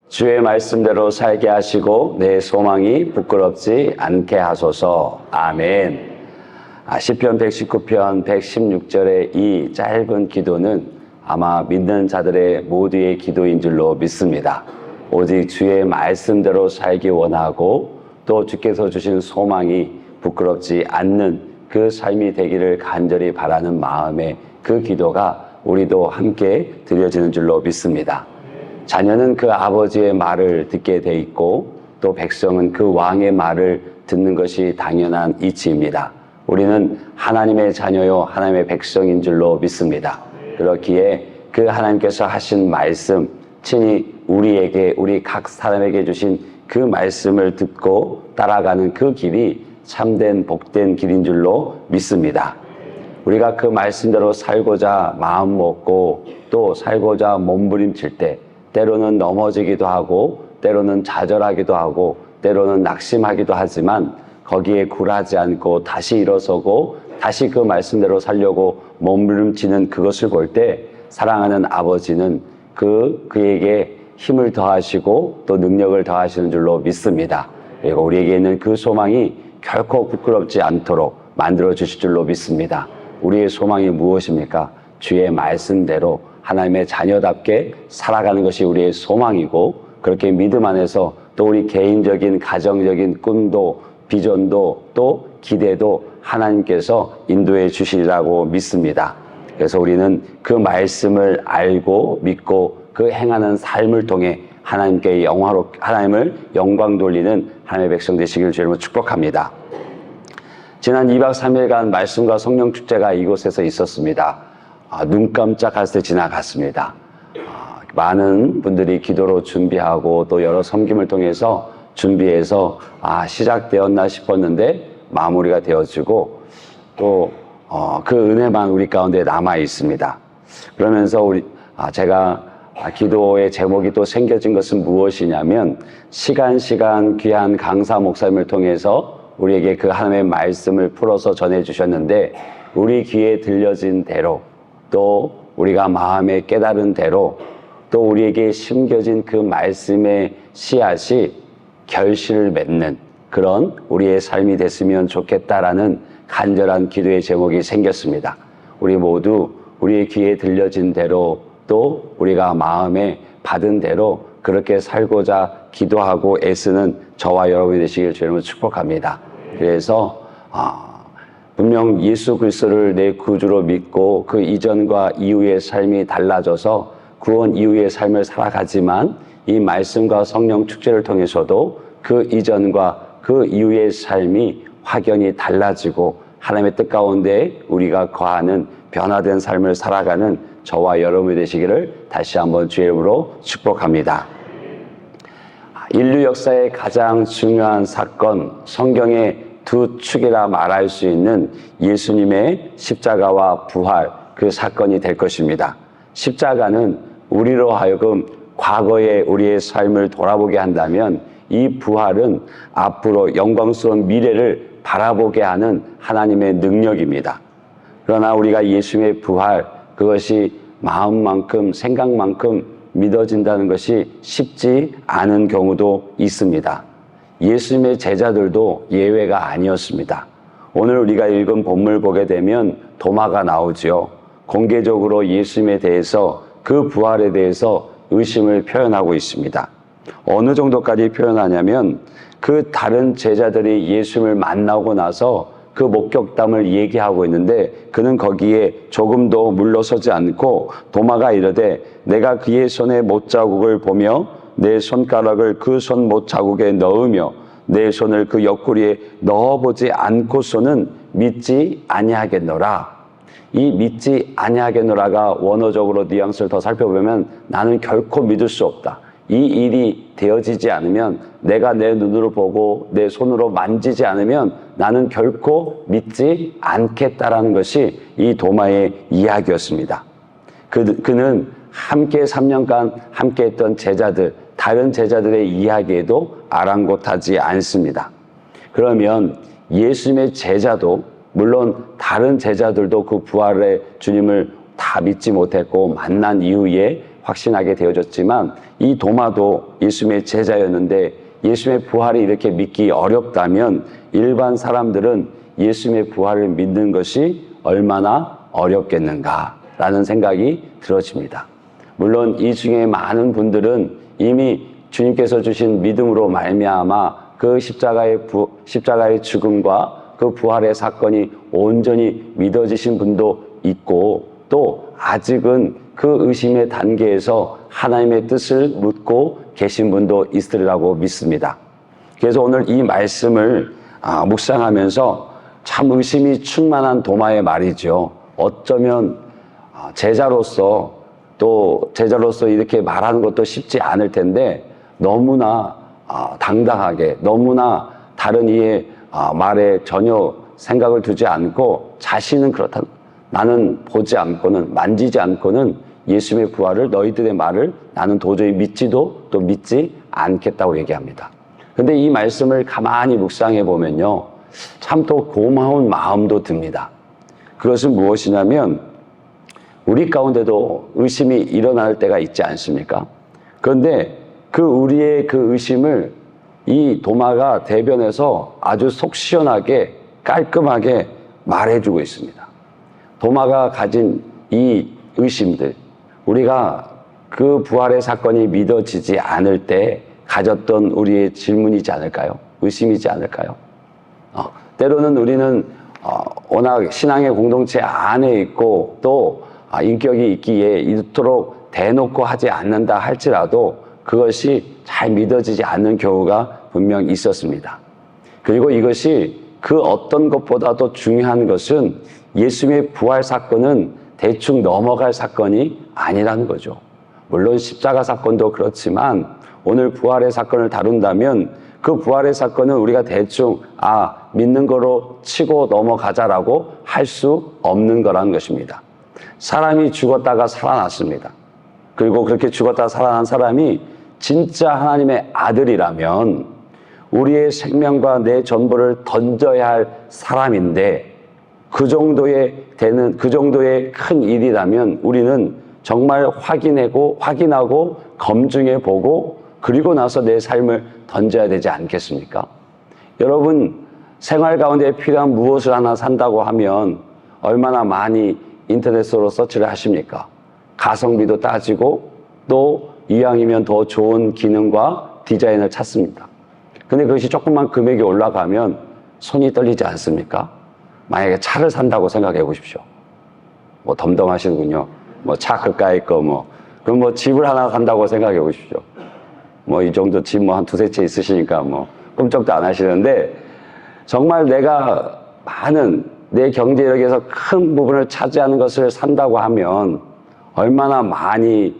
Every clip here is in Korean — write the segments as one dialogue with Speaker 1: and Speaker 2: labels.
Speaker 1: 주의 말씀대로 살게 하시고 내 소망이 부끄럽지 않게 하소서. 아멘. 시편 119편 116절의 이 짧은 기도는 아마 믿는 자들의 모두의 기도인 줄로 믿습니다. 오직 주의 말씀대로 살기 원하고 또 주께서 주신 소망이 부끄럽지 않는 그 삶이 되기를 간절히 바라는 마음의 그 기도가 우리도 함께 드려지는 줄로 믿습니다. 자녀는 그 아버지의 말을 듣게 돼 있고 또 백성은 그 왕의 말을 듣는 것이 당연한 이치입니다. 우리는 하나님의 자녀요 하나님의 백성인 줄로 믿습니다. 그렇기에 그 하나님께서 하신 말씀, 친히 우리에게, 우리 각 사람에게 주신 그 말씀을 듣고 따라가는 그 길이 참된 복된 길인 줄로 믿습니다. 우리가 그 말씀대로 살고자 마음 먹고 또 살고자 몸부림칠 때 때로는 넘어지기도 하고 때로는 좌절하기도 하고 때로는 낙심하기도 하지만 거기에 굴하지 않고 다시 일어서고 다시 그 말씀대로 살려고 몸부림치는 그것을 볼 때 사랑하는 아버지는 그에게 힘을 더하시고 또 능력을 더하시는 줄로 믿습니다. 그리고 우리에게 있는 그 소망이 결코 부끄럽지 않도록 만들어 주실 줄로 믿습니다. 우리의 소망이 무엇입니까? 주의 말씀대로 하나님의 자녀답게 살아가는 것이 우리의 소망이고, 그렇게 믿음 안에서 또 우리 개인적인 가정적인 꿈도 비전도 또 기대도 하나님께서 인도해 주시리라고 믿습니다. 그래서 우리는 그 말씀을 알고 믿고 그 행하는 삶을 통해 하나님을 영광 돌리는 하나님의 백성 되시기를 주님으로 축복합니다. 지난 2박 3일간 말씀과 성령 축제가 이곳에서 있었습니다. 눈 깜짝할 때 지나갔습니다. 많은 분들이 기도로 준비하고 또 여러 섬김을 통해서 준비해서 시작되었나 싶었는데 마무리가 되어지고 또 그 은혜만 우리 가운데 남아 있습니다. 그러면서 제가 기도의 제목이 또 생겨진 것은 무엇이냐면 시간 귀한 강사 목사님을 통해서 우리에게 그 하나님의 말씀을 풀어서 전해주셨는데 우리 귀에 들려진 대로 또 우리가 마음에 깨달은 대로 또 우리에게 심겨진 그 말씀의 씨앗이 결실을 맺는 그런 우리의 삶이 됐으면 좋겠다라는 간절한 기도의 제목이 생겼습니다. 우리 모두 우리의 귀에 들려진 대로 또 우리가 마음에 받은 대로 그렇게 살고자 기도하고 애쓰는 저와 여러분이 되시길 주님으로 축복합니다. 그래서 분명 예수 그리스도를 내 구주로 믿고 그 이전과 이후의 삶이 달라져서 구원 이후의 삶을 살아가지만 이 말씀과 성령 축제를 통해서도 그 이전과 그 이후의 삶이 확연히 달라지고 하나님의 뜻 가운데 우리가 거하는 변화된 삶을 살아가는 저와 여러분이 되시기를 다시 한번 주의 이름으로 축복합니다. 인류 역사의 가장 중요한 사건, 성경의 두 축이라 말할 수 있는 예수님의 십자가와 부활, 그 사건이 될 것입니다. 십자가는 우리로 하여금 과거의 우리의 삶을 돌아보게 한다면 이 부활은 앞으로 영광스러운 미래를 바라보게 하는 하나님의 능력입니다. 그러나 우리가 예수님의 부활, 그것이 마음만큼 생각만큼 믿어진다는 것이 쉽지 않은 경우도 있습니다. 예수님의 제자들도 예외가 아니었습니다. 오늘 우리가 읽은 본문을 보게 되면 도마가 나오지요. 공개적으로 예수님에 대해서 그 부활에 대해서 의심을 표현하고 있습니다. 어느 정도까지 표현하냐면 그 다른 제자들이 예수님을 만나고 나서 그 목격담을 얘기하고 있는데 그는 거기에 조금도 물러서지 않고 도마가 이르되 내가 그의 손에 못자국을 보며 내 손가락을 그 손 못자국에 넣으며 내 손을 그 옆구리에 넣어보지 않고서는 믿지 아니하겠노라. 이 믿지 아니하겠노라가 원어적으로 뉘앙스를 더 살펴보면 나는 결코 믿을 수 없다. 이 일이 되어지지 않으면 내가 내 눈으로 보고 내 손으로 만지지 않으면 나는 결코 믿지 않겠다라는 것이 이 도마의 이야기였습니다. 그는 함께 3년간 함께 했던 제자들, 다른 제자들의 이야기에도 아랑곳하지 않습니다. 그러면 예수님의 제자도 물론 다른 제자들도 그 부활의 주님을 다 믿지 못했고 만난 이후에 확신하게 되어졌지만 이 도마도 예수님의 제자였는데 예수님의 부활이 이렇게 믿기 어렵다면 일반 사람들은 예수님의 부활을 믿는 것이 얼마나 어렵겠는가라는 생각이 들어집니다. 물론 이 중에 많은 분들은 이미 주님께서 주신 믿음으로 말미암아 그 십자가의 죽음과 그 부활의 사건이 온전히 믿어지신 분도 있고 또 아직은 그 의심의 단계에서 하나님의 뜻을 묻고 계신 분도 있으리라고 믿습니다. 그래서 오늘 이 말씀을 묵상하면서 참 의심이 충만한 도마의 말이죠. 어쩌면 제자로서 이렇게 말하는 것도 쉽지 않을 텐데 너무나 당당하게 너무나 다른 이의 말에 전혀 생각을 두지 않고 자신은 그렇다. 나는 보지 않고는 만지지 않고는 예수님의 부활을 너희들의 말을 나는 도저히 믿지도 또 믿지 않겠다고 얘기합니다. 근데 이 말씀을 가만히 묵상해 보면요. 참 또 고마운 마음도 듭니다. 그것은 무엇이냐면 우리 가운데도 의심이 일어날 때가 있지 않습니까? 그런데 우리의 그 의심을 이 도마가 대변해서 아주 속 시원하게 깔끔하게 말해주고 있습니다. 도마가 가진 이 의심들, 우리가 그 부활의 사건이 믿어지지 않을 때 가졌던 우리의 질문이지 않을까요? 의심이지 않을까요? 때로는 우리는 워낙 신앙의 공동체 안에 있고 또 인격이 있기에 이토록 대놓고 하지 않는다 할지라도 그것이 잘 믿어지지 않는 경우가 분명 있었습니다. 그리고 이것이 그 어떤 것보다도 중요한 것은 예수님의 부활 사건은 대충 넘어갈 사건이 아니라는 거죠. 물론 십자가 사건도 그렇지만 오늘 부활의 사건을 다룬다면 그 부활의 사건은 우리가 대충 믿는 거로 치고 넘어가자라고 할 수 없는 거라는 것입니다. 사람이 죽었다가 살아났습니다. 그리고 그렇게 죽었다가 살아난 사람이 진짜 하나님의 아들이라면 우리의 생명과 내 전부를 던져야 할 사람인데 그 정도의 큰 일이라면 우리는 정말 확인하고 검증해 보고 그리고 나서 내 삶을 던져야 되지 않겠습니까? 여러분 생활 가운데 필요한 무엇을 하나 산다고 하면 얼마나 많이 인터넷으로 서치를 하십니까? 가성비도 따지고 또 이왕이면 더 좋은 기능과 디자인을 찾습니다. 근데 그것이 조금만 금액이 올라가면 손이 떨리지 않습니까? 만약에 차를 산다고 생각해 보십시오. 덤덤하시는군요. 차 그까이 거 그럼 집을 하나 산다고 생각해 보십시오. 이 정도 집 한 두세 채 있으시니까 꿈쩍도 안 하시는데 정말 내가 내 경제력에서 큰 부분을 차지하는 것을 산다고 하면 얼마나 많이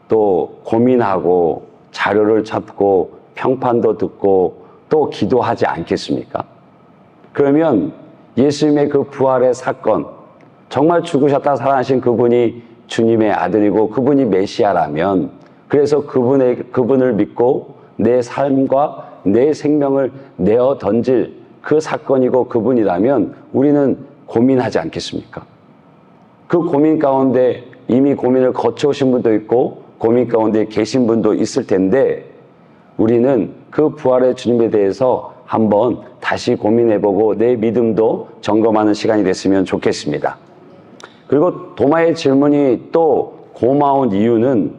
Speaker 1: 또 고민하고 자료를 찾고 평판도 듣고 또 기도하지 않겠습니까? 그러면 예수님의 그 부활의 사건, 정말 죽으셨다 살아나신 그분이 주님의 아들이고 그분이 메시아라면 그래서 그분을 믿고 내 삶과 내 생명을 내어 던질 그 사건이고 그분이라면 우리는 고민하지 않겠습니까? 그 고민 가운데 이미 고민을 거쳐오신 분도 있고 고민 가운데 계신 분도 있을 텐데 우리는 그 부활의 주님에 대해서 한번 다시 고민해보고 내 믿음도 점검하는 시간이 됐으면 좋겠습니다. 그리고 도마의 질문이 또 고마운 이유는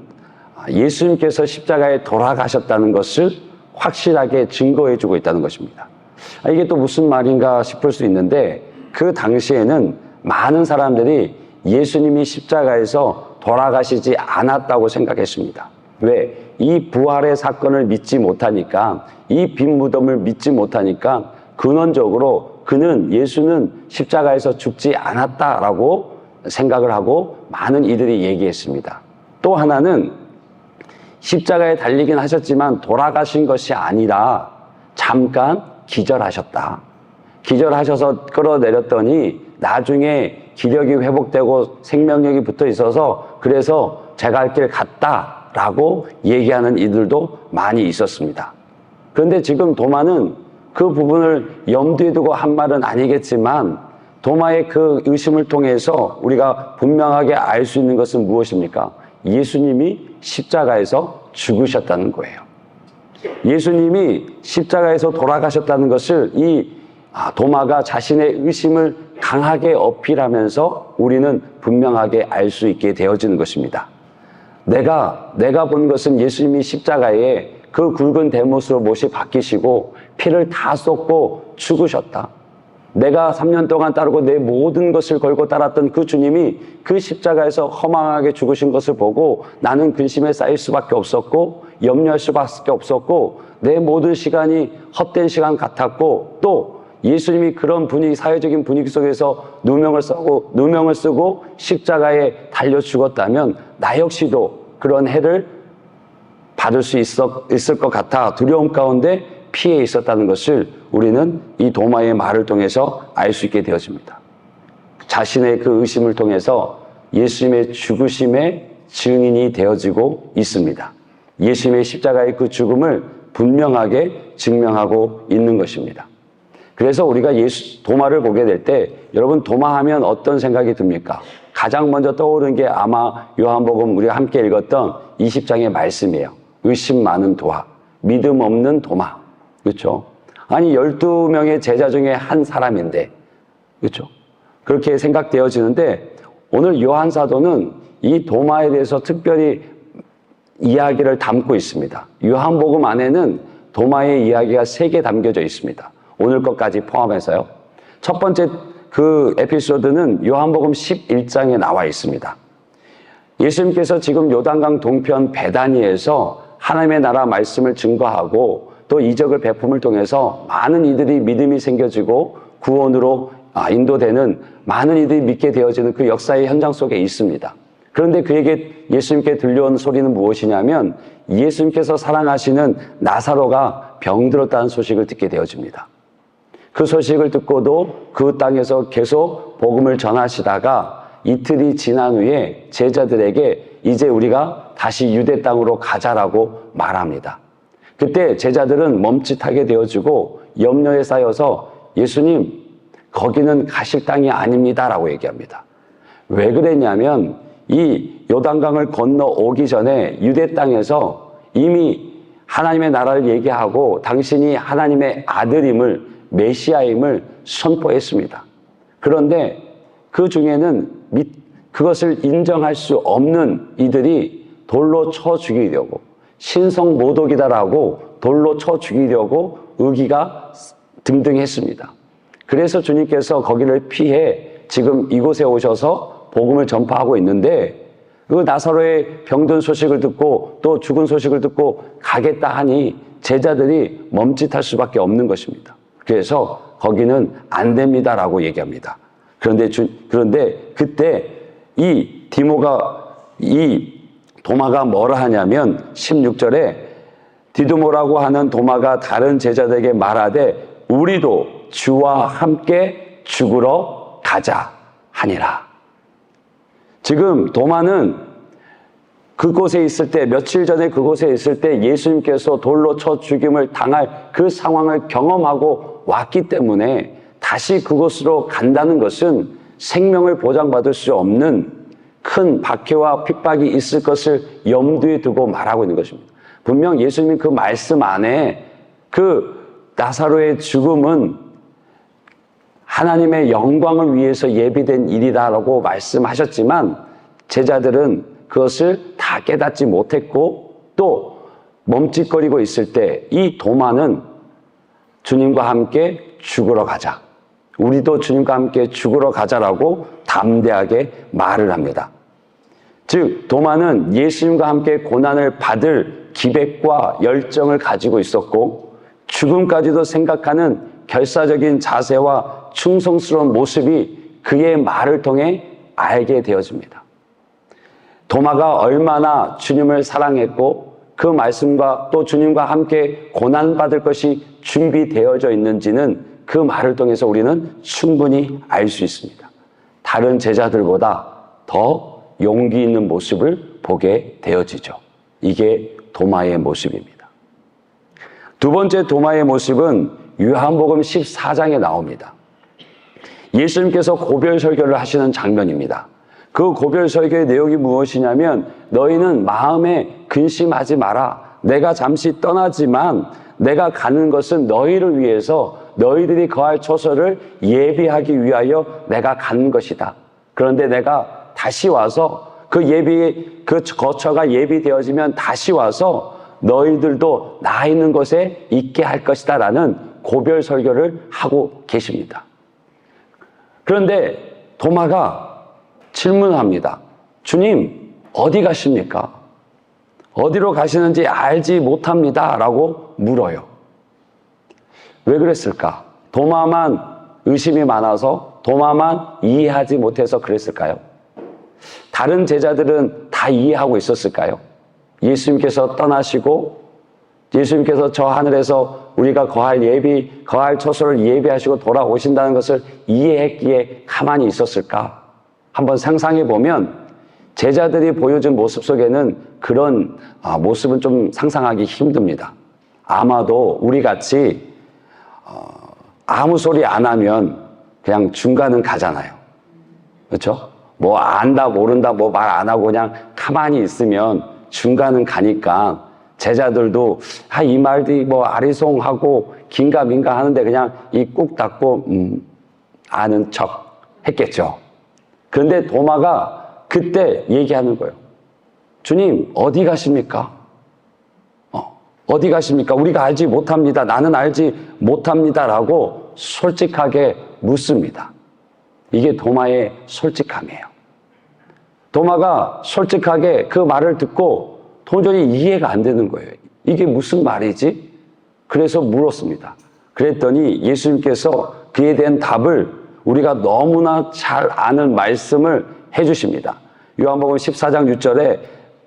Speaker 1: 예수님께서 십자가에 돌아가셨다는 것을 확실하게 증거해주고 있다는 것입니다. 이게 또 무슨 말인가 싶을 수 있는데 그 당시에는 많은 사람들이 예수님이 십자가에서 돌아가시지 않았다고 생각했습니다. 왜? 이 부활의 사건을 믿지 못하니까 이 빈 무덤을 믿지 못하니까 근원적으로 예수는 십자가에서 죽지 않았다라고 생각을 하고 많은 이들이 얘기했습니다. 또 하나는 십자가에 달리긴 하셨지만 돌아가신 것이 아니라 잠깐 기절하셨다. 기절하셔서 끌어내렸더니 나중에 기력이 회복되고 생명력이 붙어 있어서 그래서 제가 할 길 갔다라고 얘기하는 이들도 많이 있었습니다. 그런데 지금 도마는 그 부분을 염두에 두고 한 말은 아니겠지만 도마의 그 의심을 통해서 우리가 분명하게 알 수 있는 것은 무엇입니까? 예수님이 십자가에서 죽으셨다는 거예요. 예수님이 십자가에서 돌아가셨다는 것을 이 도마가 자신의 의심을 강하게 어필하면서 우리는 분명하게 알 수 있게 되어지는 것입니다. 내가 본 것은 예수님이 십자가에 그 굵은 대못으로 못이 박히시고 피를 다 쏟고 죽으셨다. 내가 3년 동안 따르고 내 모든 것을 걸고 따랐던 그 주님이 그 십자가에서 허망하게 죽으신 것을 보고 나는 근심에 쌓일 수밖에 없었고 염려할 수밖에 없었고 내 모든 시간이 헛된 시간 같았고 또 예수님이 그런 분위기, 사회적인 분위기 속에서 누명을 쓰고 십자가에 달려 죽었다면 나 역시도 그런 해를 받을 수 있을 것 같아 두려움 가운데 피해 있었다는 것을 우리는 이 도마의 말을 통해서 알 수 있게 되어집니다. 자신의 그 의심을 통해서 예수님의 죽으심의 증인이 되어지고 있습니다. 예수님의 십자가의 그 죽음을 분명하게 증명하고 있는 것입니다. 그래서 우리가 도마를 보게 될 때 여러분 도마하면 어떤 생각이 듭니까? 가장 먼저 떠오르는 게 아마 요한복음 우리가 함께 읽었던 20장의 말씀이에요. 의심 많은 도마, 믿음 없는 도마. 그렇죠? 아니 12명의 제자 중에 한 사람인데 그렇죠? 그렇게 생각되어지는데 오늘 요한 사도는 이 도마에 대해서 특별히 이야기를 담고 있습니다. 요한복음 안에는 도마의 이야기가 3개 담겨져 있습니다. 오늘 것까지 포함해서요. 첫 번째 그 에피소드는 요한복음 11장에 나와 있습니다. 예수님께서 지금 요단강 동편 베다니에서 하나님의 나라 말씀을 증거하고 또 이적을 베품을 통해서 많은 이들이 믿음이 생겨지고 구원으로 인도되는 많은 이들이 믿게 되어지는 그 역사의 현장 속에 있습니다. 그런데 그에게 예수님께 들려온 소리는 무엇이냐면 예수님께서 사랑하시는 나사로가 병들었다는 소식을 듣게 되어집니다. 그 소식을 듣고도 그 땅에서 계속 복음을 전하시다가 이틀이 지난 후에 제자들에게 이제 우리가 다시 유대 땅으로 가자라고 말합니다. 그때 제자들은 멈칫하게 되어지고 염려에 쌓여서 예수님 거기는 가실 땅이 아닙니다라고 얘기합니다. 왜 그랬냐면 이 요단강을 건너오기 전에 유대 땅에서 이미 하나님의 나라를 얘기하고 당신이 하나님의 아들임을 메시아임을 선포했습니다. 그런데 그 중에는 그것을 인정할 수 없는 이들이 돌로 쳐 죽이려고 신성모독이다라고 돌로 쳐 죽이려고 의기가 등등했습니다. 그래서 주님께서 거기를 피해 지금 이곳에 오셔서 복음을 전파하고 있는데 그 나사로의 병든 소식을 듣고 또 죽은 소식을 듣고 가겠다 하니 제자들이 멈칫할 수밖에 없는 것입니다. 그래서 거기는 안 됩니다라고 얘기합니다. 그런데 그때 이 도마가 뭐라 하냐면 16절에 디두모라고 하는 도마가 다른 제자들에게 말하되 우리도 주와 함께 죽으러 가자 하니라. 지금 도마는 그곳에 있을 때 며칠 전에 그곳에 있을 때 예수님께서 돌로 쳐 죽임을 당할 그 상황을 경험하고 왔기 때문에 다시 그곳으로 간다는 것은 생명을 보장받을 수 없는 큰 박해와 핍박이 있을 것을 염두에 두고 말하고 있는 것입니다. 분명 예수님이 그 말씀 안에 그 나사로의 죽음은 하나님의 영광을 위해서 예비된 일이다라고 말씀하셨지만 제자들은 그것을 다 깨닫지 못했고 또 멈칫거리고 있을 때 이 도마는 주님과 함께 죽으러 가자. 우리도 주님과 함께 죽으러 가자라고 담대하게 말을 합니다. 즉 도마는 예수님과 함께 고난을 받을 기백과 열정을 가지고 있었고 죽음까지도 생각하는 결사적인 자세와 충성스러운 모습이 그의 말을 통해 알게 되어집니다. 도마가 얼마나 주님을 사랑했고 그 말씀과 또 주님과 함께 고난받을 것이 준비되어져 있는지는 그 말을 통해서 우리는 충분히 알 수 있습니다. 다른 제자들보다 더 용기 있는 모습을 보게 되어지죠. 이게 도마의 모습입니다. 두 번째 도마의 모습은 요한복음 14장에 나옵니다. 예수님께서 고별 설교를 하시는 장면입니다. 그 고별 설교의 내용이 무엇이냐면 너희는 마음에 근심하지 마라. 내가 잠시 떠나지만 내가 가는 것은 너희를 위해서 너희들이 거할 처소를 예비하기 위하여 내가 가는 것이다. 그런데 내가 다시 와서 그 거처가 예비되어지면 다시 와서 너희들도 나 있는 곳에 있게 할 것이다 라는 고별 설교를 하고 계십니다. 그런데 도마가 질문합니다. 주님, 어디 가십니까? 어디로 가시는지 알지 못합니다 라고 물어요. 왜 그랬을까? 도마만 의심이 많아서 도마만 이해하지 못해서 그랬을까요? 다른 제자들은 다 이해하고 있었을까요? 예수님께서 떠나시고 예수님께서 저 하늘에서 우리가 거할 처소를 예비하시고 돌아오신다는 것을 이해했기에 가만히 있었을까? 한번 상상해 보면 제자들이 보여준 모습 속에는 그런 모습은 좀 상상하기 힘듭니다. 아마도 우리 같이 아무 소리 안 하면 그냥 중간은 가잖아요. 그렇죠? 뭐 안다 모른다 뭐 말 안 하고 그냥 가만히 있으면 중간은 가니까 제자들도 이 말들이 뭐 아리송하고 긴가민가 하는데 그냥 입 꾹 닫고 아는 척 했겠죠. 그런데 도마가 그때 얘기하는 거예요. 주님, 어디 가십니까? 어디 가십니까? 우리가 알지 못합니다. 나는 알지 못합니다. 라고 솔직하게 묻습니다. 이게 도마의 솔직함이에요. 도마가 솔직하게 그 말을 듣고 도저히 이해가 안 되는 거예요. 이게 무슨 말이지? 그래서 물었습니다. 그랬더니 예수님께서 그에 대한 답을 우리가 너무나 잘 아는 말씀을 해주십니다. 요한복음 14장 6절에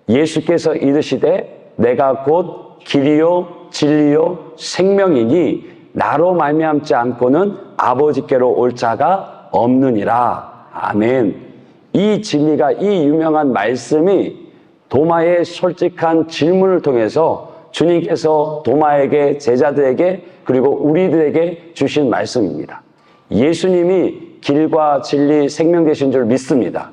Speaker 1: 예수께서 이르시되 내가 곧 길이요 진리요 생명이니 나로 말미암지 않고는 아버지께로 올 자가 없느니라. 아멘. 이 진리가, 이 유명한 말씀이 도마의 솔직한 질문을 통해서 주님께서 도마에게, 제자들에게, 그리고 우리들에게 주신 말씀입니다. 예수님이 길과 진리, 생명 되신 줄 믿습니다.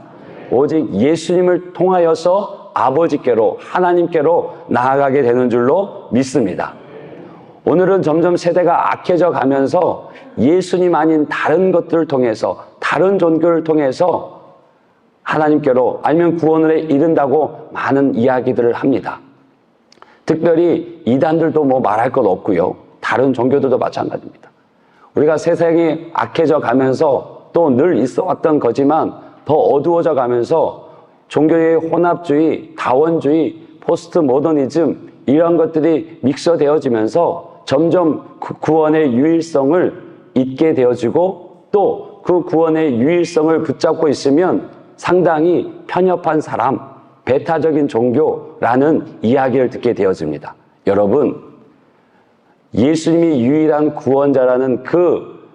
Speaker 1: 오직 예수님을 통하여서 아버지께로, 하나님께로 나아가게 되는 줄로 믿습니다. 오늘은 점점 세대가 악해져 가면서 예수님 아닌 다른 것들을 통해서, 다른 종교를 통해서 하나님께로 아니면 구원을 이른다고 많은 이야기들을 합니다. 특별히 이단들도 뭐 말할 것 없고요. 다른 종교들도 마찬가지입니다. 우리가 세상이 악해져 가면서 또 늘 있어 왔던 거지만 더 어두워져 가면서 종교의 혼합주의, 다원주의, 포스트 모더니즘 이런 것들이 믹서되어지면서 점점 그 구원의 유일성을 잊게 되어지고 또 그 구원의 유일성을 붙잡고 있으면 상당히 편협한 사람, 배타적인 종교라는 이야기를 듣게 되어집니다. 여러분, 예수님이 유일한 구원자라는 그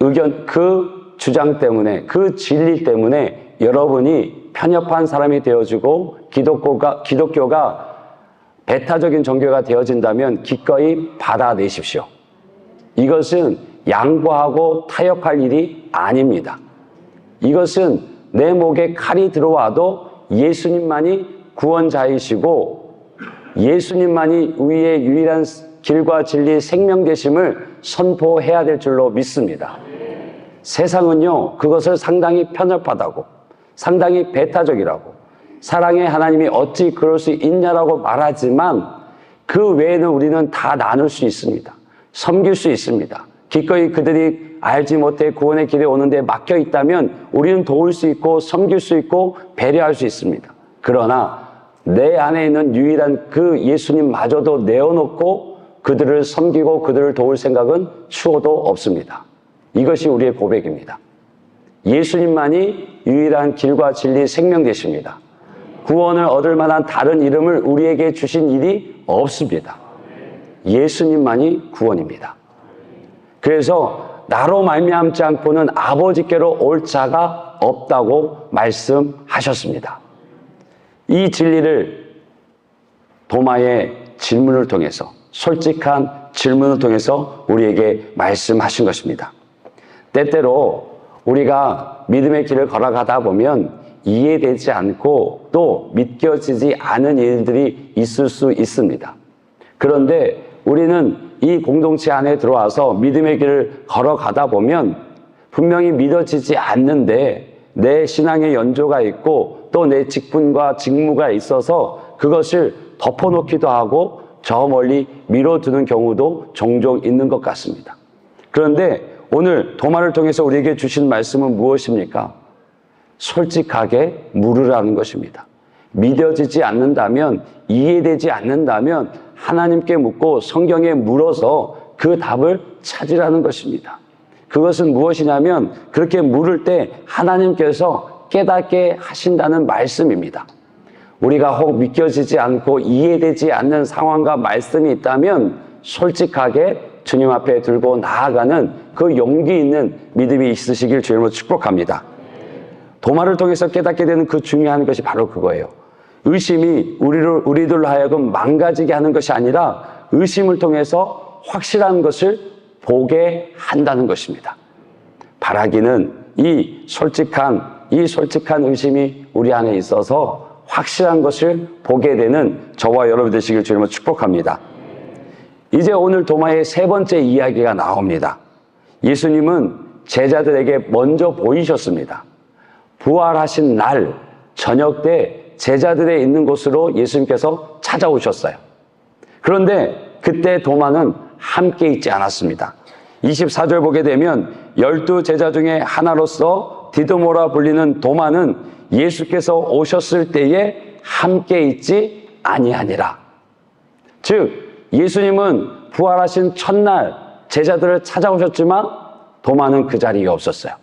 Speaker 1: 의견, 그 주장 때문에, 그 진리 때문에 여러분이 편협한 사람이 되어지고 기독교가 배타적인 종교가 되어진다면 기꺼이 받아내십시오. 이것은 양보하고 타협할 일이 아닙니다. 이것은 내 목에 칼이 들어와도 예수님만이 구원자이시고 예수님만이 우리의 유일한 길과 진리 생명 되심을 선포해야 될 줄로 믿습니다. 세상은요, 그것을 상당히 편협하다고, 상당히 배타적이라고, 사랑의 하나님이 어찌 그럴 수 있냐라고 말하지만 그 외에는 우리는 다 나눌 수 있습니다. 섬길 수 있습니다. 기꺼이 그들이 알지 못해 구원의 길에 오는데 막혀 있다면 우리는 도울 수 있고 섬길 수 있고 배려할 수 있습니다. 그러나 내 안에 있는 유일한 그 예수님마저도 내어놓고 그들을 섬기고 그들을 도울 생각은 추호도 없습니다. 이것이 우리의 고백입니다. 예수님만이 유일한 길과 진리 생명 되십니다. 구원을 얻을 만한 다른 이름을 우리에게 주신 일이 없습니다. 예수님만이 구원입니다. 그래서 나로 말미암지 않고는 아버지께로 올 자가 없다고 말씀하셨습니다. 이 진리를 도마의 질문을 통해서, 솔직한 질문을 통해서 우리에게 말씀하신 것입니다. 때때로 우리가 믿음의 길을 걸어가다 보면 이해되지 않고 또 믿겨지지 않은 일들이 있을 수 있습니다. 그런데 우리는 이 공동체 안에 들어와서 믿음의 길을 걸어가다 보면 분명히 믿어지지 않는데 내 신앙의 연조가 있고 또 내 직분과 직무가 있어서 그것을 덮어놓기도 하고 저 멀리 미뤄두는 경우도 종종 있는 것 같습니다. 그런데 오늘 도마를 통해서 우리에게 주신 말씀은 무엇입니까? 솔직하게 물으라는 것입니다. 믿어지지 않는다면, 이해되지 않는다면 하나님께 묻고 성경에 물어서 그 답을 찾으라는 것입니다. 그것은 무엇이냐면 그렇게 물을 때 하나님께서 깨닫게 하신다는 말씀입니다. 우리가 혹 믿겨지지 않고 이해되지 않는 상황과 말씀이 있다면 솔직하게 주님 앞에 들고 나아가는 그 용기 있는 믿음이 있으시길 주님으로 축복합니다. 도마를 통해서 깨닫게 되는 그 중요한 것이 바로 그거예요. 의심이 우리들로 하여금 망가지게 하는 것이 아니라 의심을 통해서 확실한 것을 보게 한다는 것입니다. 바라기는 이 솔직한 의심이 우리 안에 있어서 확실한 것을 보게 되는 저와 여러분 되시길 주님으로 축복합니다. 이제 오늘 도마의 세 번째 이야기가 나옵니다. 예수님은 제자들에게 먼저 보이셨습니다. 부활하신 날 저녁 때 제자들의 있는 곳으로 예수님께서 찾아오셨어요. 그런데 그때 도마는 함께 있지 않았습니다. 24절 보게 되면 12 제자 중에 하나로서 디도모라 불리는 도마는 예수께서 오셨을 때에 함께 있지 아니하니라. 즉 예수님은 부활하신 첫날 제자들을 찾아오셨지만 도마는 그 자리에 없었어요.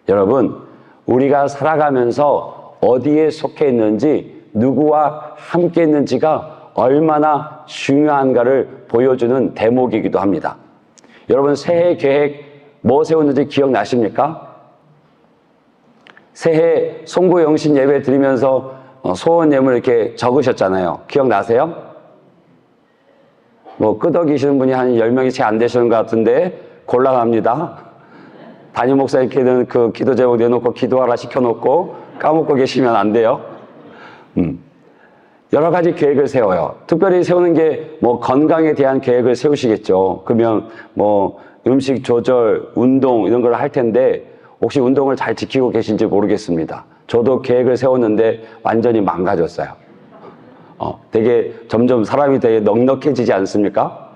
Speaker 1: 여러분, 우리가 살아가면서 어디에 속해 있는지, 누구와 함께 있는지가 얼마나 중요한가를 보여주는 대목이기도 합니다. 여러분, 새해 계획 뭐 세웠는지 기억나십니까? 새해 송구영신 예배 드리면서 소원 예물 이렇게 적으셨잖아요. 기억나세요? 뭐 끄덕이시는 분이 한 10명이 채 안 되시는 것 같은데 곤란합니다. 담임 목사님께는 그 기도 제목 내놓고 기도하라 시켜놓고 까먹고 계시면 안 돼요. 여러 가지 계획을 세워요. 특별히 세우는 게 뭐 건강에 대한 계획을 세우시겠죠. 그러면 뭐 음식 조절, 운동 이런 걸 할 텐데 혹시 운동을 잘 지키고 계신지 모르겠습니다. 저도 계획을 세웠는데 완전히 망가졌어요. 되게 점점 사람이 되게 넉넉해지지 않습니까?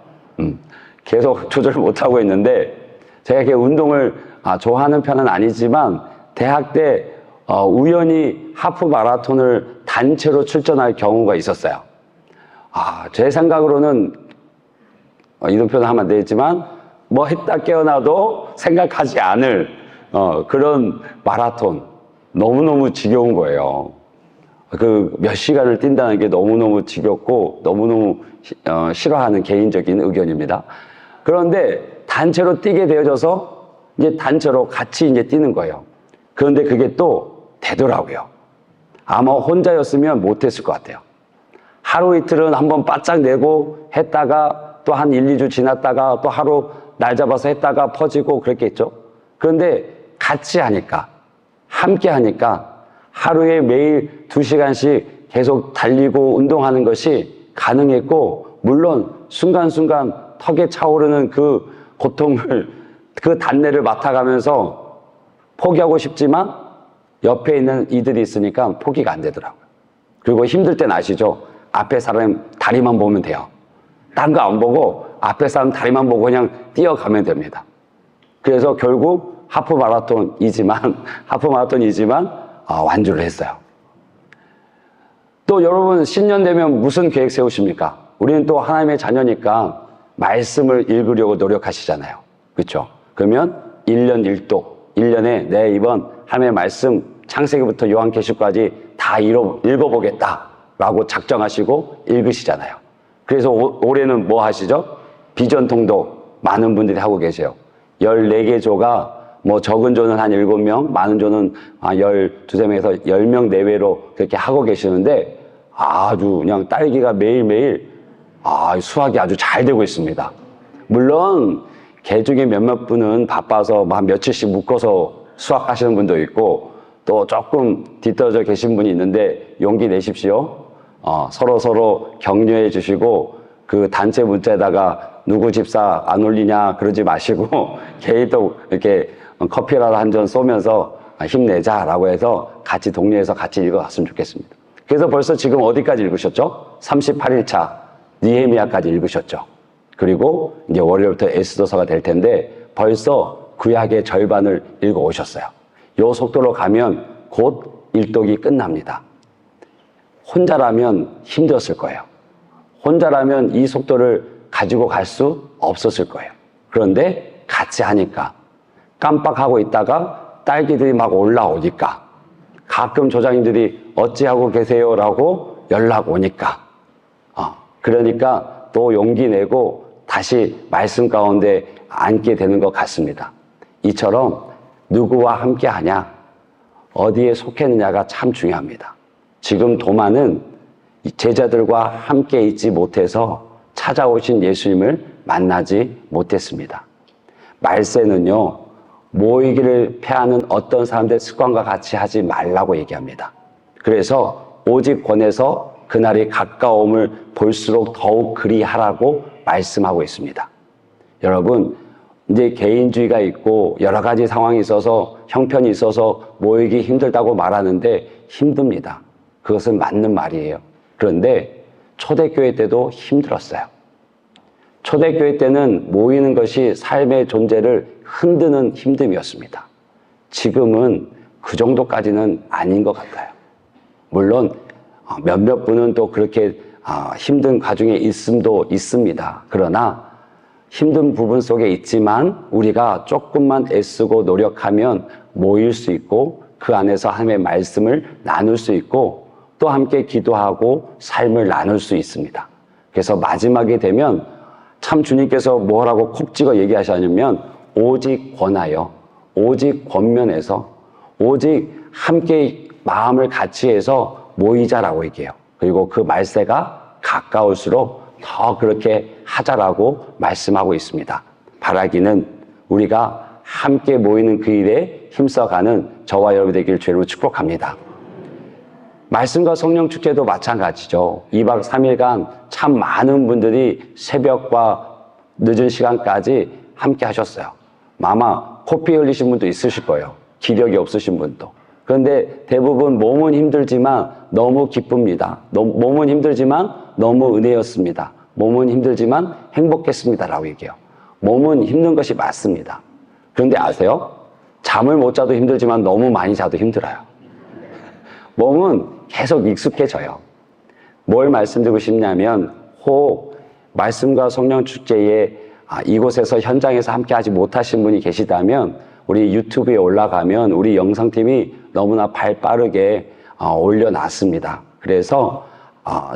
Speaker 1: 계속 조절 못하고 있는데 제가 이렇게 운동을 좋아하는 편은 아니지만 대학 때 우연히 하프 마라톤을 단체로 출전할 경우가 있었어요. 제 생각으로는 이런 표현 하면 안 되겠지만 뭐 했다 깨어나도 생각하지 않을 그런 마라톤. 너무너무 지겨운 거예요. 그 몇 시간을 뛴다는 게 너무너무 지겹고 너무너무 싫어하는 개인적인 의견입니다. 그런데 단체로 뛰게 되어져서 이제 단체로 같이 이제 뛰는 거예요. 그런데 그게 또 되더라고요. 아마 혼자였으면 못했을 것 같아요. 하루 이틀은 한번 바짝 내고 했다가 또 한 1, 2주 지났다가 또 하루 날 잡아서 했다가 퍼지고 그랬겠죠. 그런데 같이 하니까, 함께 하니까 하루에 매일 2시간씩 계속 달리고 운동하는 것이 가능했고, 물론 순간순간 턱에 차오르는 그 고통을, 그 단내를 맡아가면서 포기하고 싶지만 옆에 있는 이들이 있으니까 포기가 안 되더라고요. 그리고 힘들 땐 아시죠? 앞에 사람 다리만 보면 돼요. 딴 거 안 보고 앞에 사람 다리만 보고 그냥 뛰어가면 됩니다. 그래서 결국 하프 마라톤이지만 완주를 했어요. 또 여러분, 신년 되면 무슨 계획 세우십니까? 우리는 또 하나님의 자녀니까 말씀을 읽으려고 노력하시잖아요. 그렇죠? 그러면 1년 1독, 1년에 내 이번 하나님의 말씀 창세기부터 요한계시록까지 다 읽어보겠다라고 작정하시고 읽으시잖아요. 그래서 올해는 뭐 하시죠? 비전 통독 많은 분들이 하고 계세요. 14개 조가 뭐 적은 조는 한 7명, 많은 조는 12~13명에서 10명 내외로 그렇게 하고 계시는데 아주 그냥 딸기가 매일매일 수학이 아주 잘 되고 있습니다. 물론 개 중에 몇몇 분은 바빠서 한 며칠씩 묶어서 수학하시는 분도 있고 또 조금 뒤떨어져 계신 분이 있는데 용기 내십시오. 서로 격려해 주시고 그 단체 문자에다가 누구 집사 안 올리냐 그러지 마시고 개인도 이렇게 커피라도 한 잔 쏘면서 힘내자라고 해서 같이 독려해서 같이 읽어갔으면 좋겠습니다. 그래서 벌써 지금 어디까지 읽으셨죠? 38일차 느헤미야까지 읽으셨죠. 그리고 이제 월요일부터 에스더서가 될 텐데 벌써 구약의 절반을 읽어 오셨어요. 요 속도로 가면 곧 일독이 끝납니다. 혼자라면 힘들었을 거예요. 혼자라면 이 속도를 가지고 갈 수 없었을 거예요. 그런데 같이 하니까 깜빡하고 있다가 딸기들이 막 올라오니까 가끔 조장님들이 어찌하고 계세요? 라고 연락 오니까 그러니까 또 용기 내고 다시 말씀 가운데 앉게 되는 것 같습니다. 이처럼 누구와 함께 하냐, 어디에 속했느냐가 참 중요합니다. 지금 도마는 제자들과 함께 있지 못해서 찾아오신 예수님을 만나지 못했습니다. 말세는요, 모이기를 패하는 어떤 사람들의 습관과 같이 하지 말라고 얘기합니다. 그래서 오직 권해서 그날이 가까움을 볼수록 더욱 그리하라고 말씀하고 있습니다. 여러분, 이제 개인주의가 있고 여러 가지 상황이 있어서 형편이 있어서 모이기 힘들다고 말하는데 힘듭니다. 그것은 맞는 말이에요. 그런데 초대교회 때도 힘들었어요. 초대교회 때는 모이는 것이 삶의 존재를 흔드는 힘듦이었습니다. 지금은 그 정도까지는 아닌 것 같아요. 물론 몇몇 분은 또 그렇게 힘든 과정에 있음도 있습니다. 그러나 힘든 부분 속에 있지만 우리가 조금만 애쓰고 노력하면 모일 수 있고 그 안에서 하나님의 말씀을 나눌 수 있고 또 함께 기도하고 삶을 나눌 수 있습니다. 그래서 마지막에 되면 참 주님께서 뭐라고 콕 찍어 얘기하셨냐면 오직 권하여, 오직 권면해서, 오직 함께 마음을 같이 해서 모이자라고 얘기해요. 그리고 그 말세가 가까울수록 더 그렇게 하자라고 말씀하고 있습니다. 바라기는 우리가 함께 모이는 그 일에 힘써가는 저와 여러분 되길 주로 축복합니다. 말씀과 성령 축제도 마찬가지죠. 2박 3일간 참 많은 분들이 새벽과 늦은 시간까지 함께 하셨어요. 아마 코피 흘리신 분도 있으실 거예요. 기력이 없으신 분도. 그런데 대부분 몸은 힘들지만 너무 기쁩니다. 몸은 힘들지만 너무 은혜였습니다. 몸은 힘들지만 행복했습니다라고 얘기해요. 몸은 힘든 것이 맞습니다. 그런데 아세요? 잠을 못 자도 힘들지만 너무 많이 자도 힘들어요. 몸은 계속 익숙해져요. 뭘 말씀드리고 싶냐면 혹 말씀과 성령 축제에 이곳에서 현장에서 함께 하지 못하신 분이 계시다면 우리 유튜브에 올라가면 우리 영상팀이 너무나 발 빠르게 올려놨습니다. 그래서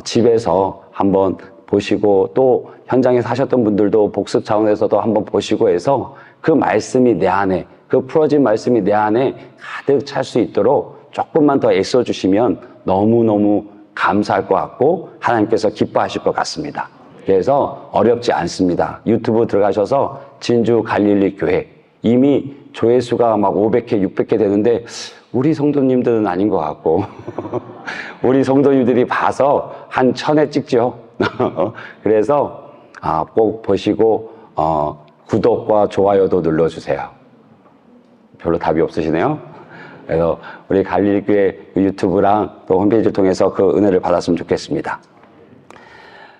Speaker 1: 집에서 한번 보시고 또 현장에서 하셨던 분들도 복습 차원에서도 한번 보시고 해서 그 말씀이 내 안에, 그 풀어진 말씀이 내 안에 가득 찰 수 있도록 조금만 더 애써주시면 너무너무 감사할 것 같고 하나님께서 기뻐하실 것 같습니다. 그래서 어렵지 않습니다. 유튜브 들어가셔서 진주 갈릴리 교회 이미 조회수가 막 500회, 600회 되는데 우리 성도님들은 아닌 것 같고 우리 성도님들이 봐서 한 1000회 찍죠. 그래서 꼭 보시고 구독과 좋아요도 눌러주세요. 별로 답이 없으시네요. 그래서 우리 갈릴리교회 유튜브랑 또 홈페이지를 통해서 그 은혜를 받았으면 좋겠습니다.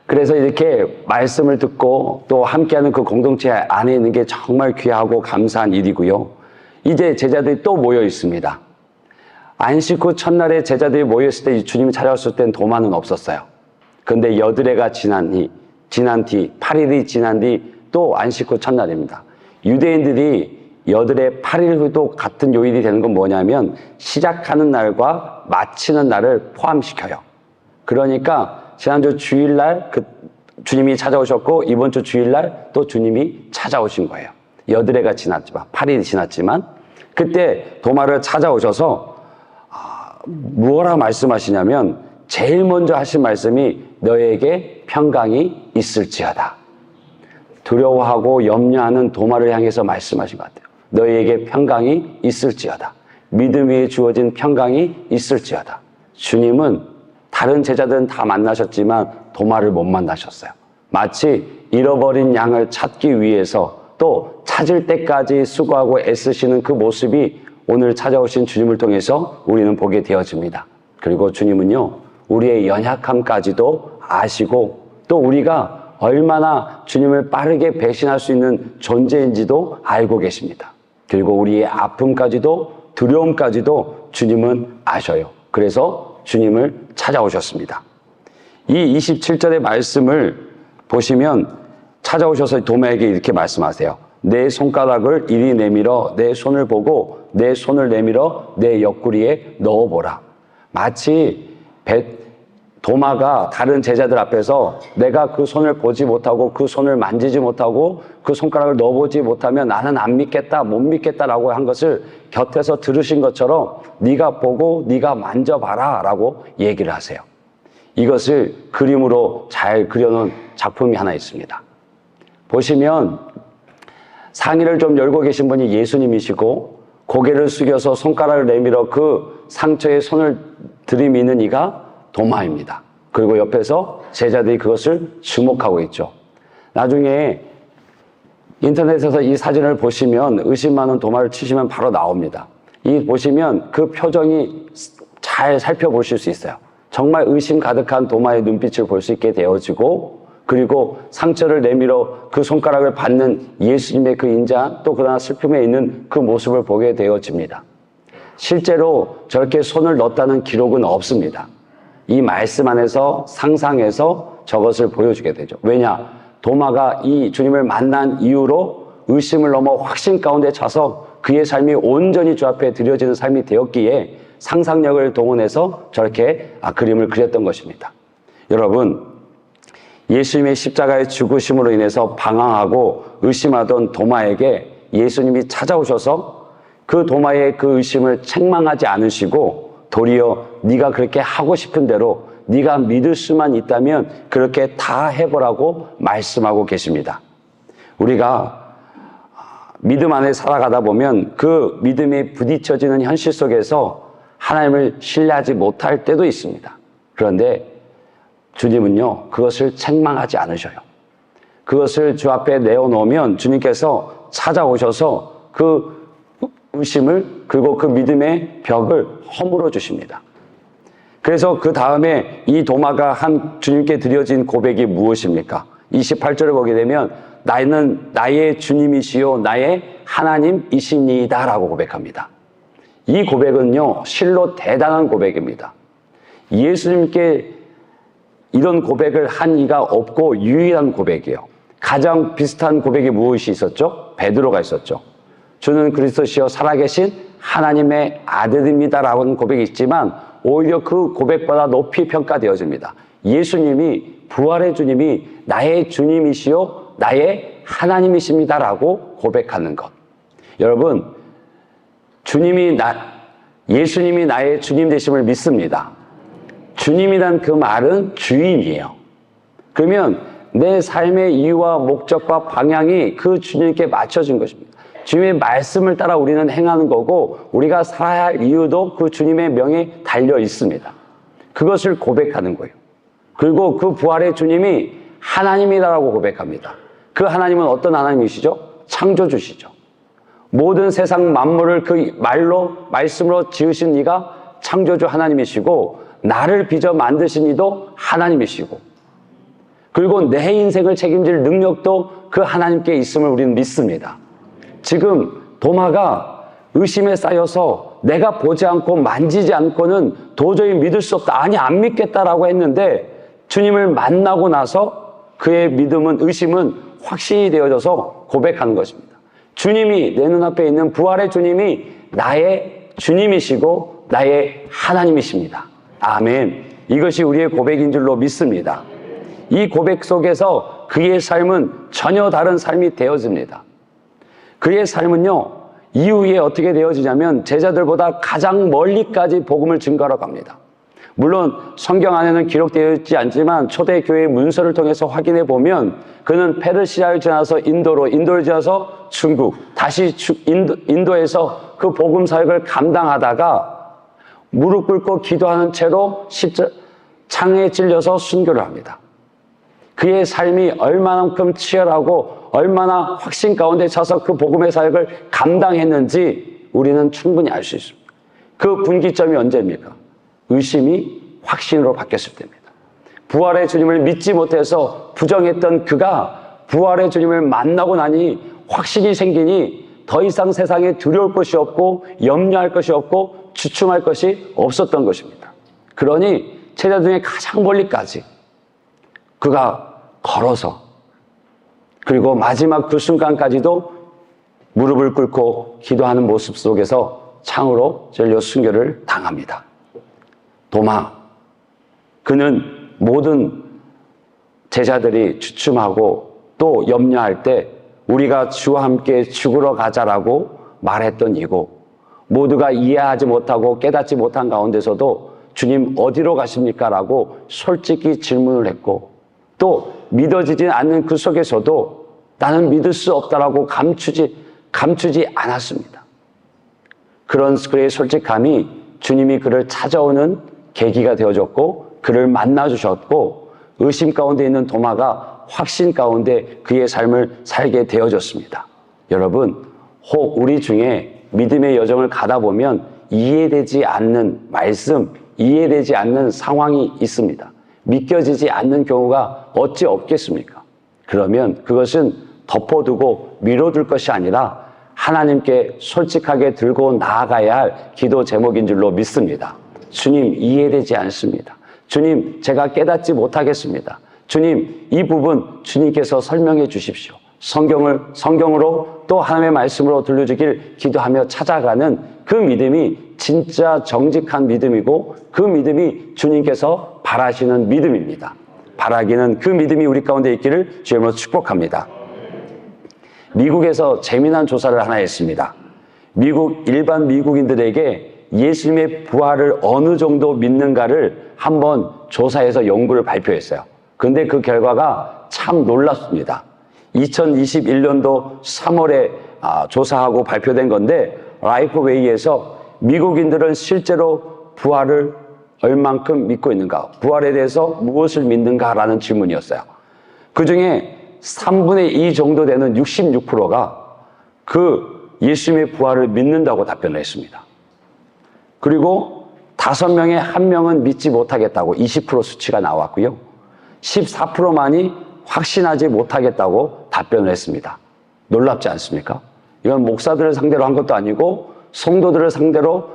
Speaker 1: 그래서 이렇게 말씀을 듣고 또 함께하는 그 공동체 안에 있는 게 정말 귀하고 감사한 일이고요. 이제 제자들이 또 모여 있습니다. 안식 후 첫날에 제자들이 모였을 때 주님이 찾아왔을 땐 도마는 없었어요. 그런데 여드레가 지난 뒤 8일이 지난 뒤 또 안식 후 첫날입니다. 유대인들이 여드레 8일 후도 같은 요일이 되는 건 뭐냐면 시작하는 날과 마치는 날을 포함시켜요. 그러니까 지난주 주일날 주님이 찾아오셨고 이번 주 주일날 또 주님이 찾아오신 거예요. 여드레가 지났지만 8일이 지났지만 그때 도마를 찾아오셔서 무엇라 말씀하시냐면 제일 먼저 하신 말씀이 너에게 평강이 있을지어다. 두려워하고 염려하는 도마를 향해서 말씀하신 것 같아요. 너에게 평강이 있을지어다. 믿음 위에 주어진 평강이 있을지어다. 주님은 다른 제자들은 다 만나셨지만 도마를 못 만나셨어요. 마치 잃어버린 양을 찾기 위해서 또 찾을 때까지 수고하고 애쓰시는 그 모습이 오늘 찾아오신 주님을 통해서 우리는 보게 되어집니다. 그리고 주님은요, 우리의 연약함까지도 아시고 또 우리가 얼마나 주님을 빠르게 배신할 수 있는 존재인지도 알고 계십니다. 그리고 우리의 아픔까지도 두려움까지도 주님은 아셔요. 그래서 주님을 찾아오셨습니다. 이 27절의 말씀을 보시면 찾아오셔서 도마에게 이렇게 말씀하세요. 내 손가락을 이리 내밀어 내 손을 보고 내 손을 내밀어 내 옆구리에 넣어보라. 마치 도마가 다른 제자들 앞에서 내가 그 손을 보지 못하고 그 손을 만지지 못하고 그 손가락을 넣어보지 못하면 나는 안 믿겠다, 못 믿겠다라고 한 것을 곁에서 들으신 것처럼 네가 보고 네가 만져봐라 라고 얘기를 하세요. 이것을 그림으로 잘 그려놓은 작품이 하나 있습니다. 보시면 상의를 좀 열고 계신 분이 예수님이시고 고개를 숙여서 손가락을 내밀어 그 상처에 손을 들이미는 이가 도마입니다. 그리고 옆에서 제자들이 그것을 주목하고 있죠. 나중에 인터넷에서 이 사진을 보시면 의심 많은 도마를 치시면 바로 나옵니다. 이 보시면 그 표정이 잘 살펴보실 수 있어요. 정말 의심 가득한 도마의 눈빛을 볼 수 있게 되어지고 그리고 상처를 내밀어 그 손가락을 받는 예수님의 그 인자 또 그러나 슬픔에 있는 그 모습을 보게 되어집니다. 실제로 저렇게 손을 넣었다는 기록은 없습니다. 이 말씀 안에서 상상해서 저것을 보여주게 되죠. 왜냐? 도마가 이 주님을 만난 이후로 의심을 넘어 확신 가운데 차서 그의 삶이 온전히 주 앞에 드려지는 삶이 되었기에 상상력을 동원해서 저렇게 그림을 그렸던 것입니다. 여러분, 예수님의 십자가의 죽으심으로 인해서 방황하고 의심하던 도마에게 예수님이 찾아오셔서 그 도마의 그 의심을 책망하지 않으시고 도리어 네가 그렇게 하고 싶은 대로 네가 믿을 수만 있다면 그렇게 다 해보라고 말씀하고 계십니다. 우리가 믿음 안에 살아가다 보면 그 믿음에 부딪혀지는 현실 속에서 하나님을 신뢰하지 못할 때도 있습니다. 그런데 주님은요, 그것을 책망하지 않으셔요. 그것을 주 앞에 내어놓으면 주님께서 찾아오셔서 그 의심을 그리고 그 믿음의 벽을 허물어 주십니다. 그래서 그 다음에 이 도마가 한 주님께 드려진 고백이 무엇입니까? 28절을 보게 되면 나는 나의 주님이시요 나의 하나님이시니이다 라고 고백합니다. 이 고백은요, 실로 대단한 고백입니다. 예수님께 이런 고백을 한 이가 없고 유일한 고백이에요. 가장 비슷한 고백이 무엇이 있었죠? 베드로가 있었죠. 주는 그리스도시요 살아계신 하나님의 아들입니다라는 고백이 있지만 오히려 그 고백보다 높이 평가되어집니다. 예수님이 부활의 주님이 나의 주님이시요 나의 하나님이십니다라고 고백하는 것. 여러분, 예수님이 나의 주님 되심을 믿습니다. 주님이란 그 말은 주인이에요. 그러면 내 삶의 이유와 목적과 방향이 그 주님께 맞춰진 것입니다. 주님의 말씀을 따라 우리는 행하는 거고 우리가 살아야 할 이유도 그 주님의 명에 달려 있습니다. 그것을 고백하는 거예요. 그리고 그 부활의 주님이 하나님이라고 고백합니다. 그 하나님은 어떤 하나님이시죠? 창조주시죠. 모든 세상 만물을 그 말씀으로 지으신 이가 창조주 하나님이시고 나를 빚어 만드신 이도 하나님이시고 그리고 내 인생을 책임질 능력도 그 하나님께 있음을 우리는 믿습니다. 지금 도마가 의심에 쌓여서 내가 보지 않고 만지지 않고는 도저히 믿을 수 없다. 아니 안 믿겠다라고 했는데 주님을 만나고 나서 그의 의심은 확신이 되어져서 고백하는 것입니다. 주님이 내 눈앞에 있는 부활의 주님이 나의 주님이시고 나의 하나님이십니다. 아멘. 이것이 우리의 고백인 줄로 믿습니다. 이 고백 속에서 그의 삶은 전혀 다른 삶이 되어집니다. 그의 삶은요, 이후에 어떻게 되어지냐면 제자들보다 가장 멀리까지 복음을 증거하러 갑니다. 물론 성경 안에는 기록되어 있지 않지만 초대교회의 문서를 통해서 확인해 보면 그는 페르시아를 지나서 인도를 지나서 중국, 다시 인도에서 그 복음 사역을 감당하다가 무릎 꿇고 기도하는 채로 창에 찔려서 순교를 합니다. 그의 삶이 얼마만큼 치열하고 얼마나 확신 가운데 차서 그 복음의 사역을 감당했는지 우리는 충분히 알 수 있습니다. 그 분기점이 언제입니까? 의심이 확신으로 바뀌었을 때입니다. 부활의 주님을 믿지 못해서 부정했던 그가 부활의 주님을 만나고 나니 확신이 생기니 더 이상 세상에 두려울 것이 없고 염려할 것이 없고 주춤할 것이 없었던 것입니다. 그러니 제자 중에 가장 멀리까지 그가 걸어서 그리고 마지막 그 순간까지도 무릎을 꿇고 기도하는 모습 속에서 창으로 찔려 순교를 당합니다. 도마, 그는 모든 제자들이 주춤하고 또 염려할 때 우리가 주와 함께 죽으러 가자라고 말했던 이고 모두가 이해하지 못하고 깨닫지 못한 가운데서도 주님 어디로 가십니까? 라고 솔직히 질문을 했고 또 믿어지지 않는 그 속에서도 나는 믿을 수 없다라고 감추지 않았습니다. 그런 그의 솔직함이 주님이 그를 찾아오는 계기가 되어줬고 그를 만나주셨고 의심 가운데 있는 도마가 확신 가운데 그의 삶을 살게 되어졌습니다. 여러분, 혹 우리 중에 믿음의 여정을 가다 보면 이해되지 않는 말씀, 이해되지 않는 상황이 있습니다. 믿겨지지 않는 경우가 어찌 없겠습니까? 그러면 그것은 덮어두고 미뤄둘 것이 아니라 하나님께 솔직하게 들고 나아가야 할 기도 제목인 줄로 믿습니다. 주님, 이해되지 않습니다. 주님, 제가 깨닫지 못하겠습니다. 주님, 이 부분 주님께서 설명해 주십시오. 성경으로 또 하나님의 말씀으로 들려주길 기도하며 찾아가는 그 믿음이 진짜 정직한 믿음이고 그 믿음이 주님께서 바라시는 믿음입니다. 바라기는 그 믿음이 우리 가운데 있기를 주님으로 축복합니다. 미국에서 재미난 조사를 하나 했습니다. 일반 미국인들에게 예수님의 부활을 어느 정도 믿는가를 한번 조사해서 연구를 발표했어요. 근데 그 결과가 참 놀랍습니다. 2021년도 3월에 조사하고 발표된 건데 라이프웨이에서 미국인들은 실제로 부활을 얼만큼 믿고 있는가, 부활에 대해서 무엇을 믿는가라는 질문이었어요. 그중에 3분의 2 정도 되는 66%가 그 예수님의 부활을 믿는다고 답변을 했습니다. 그리고 5명에 1명은 믿지 못하겠다고 20% 수치가 나왔고요. 14%만이 확신하지 못하겠다고 답변을 했습니다. 놀랍지 않습니까? 이건 목사들을 상대로 한 것도 아니고 성도들을 상대로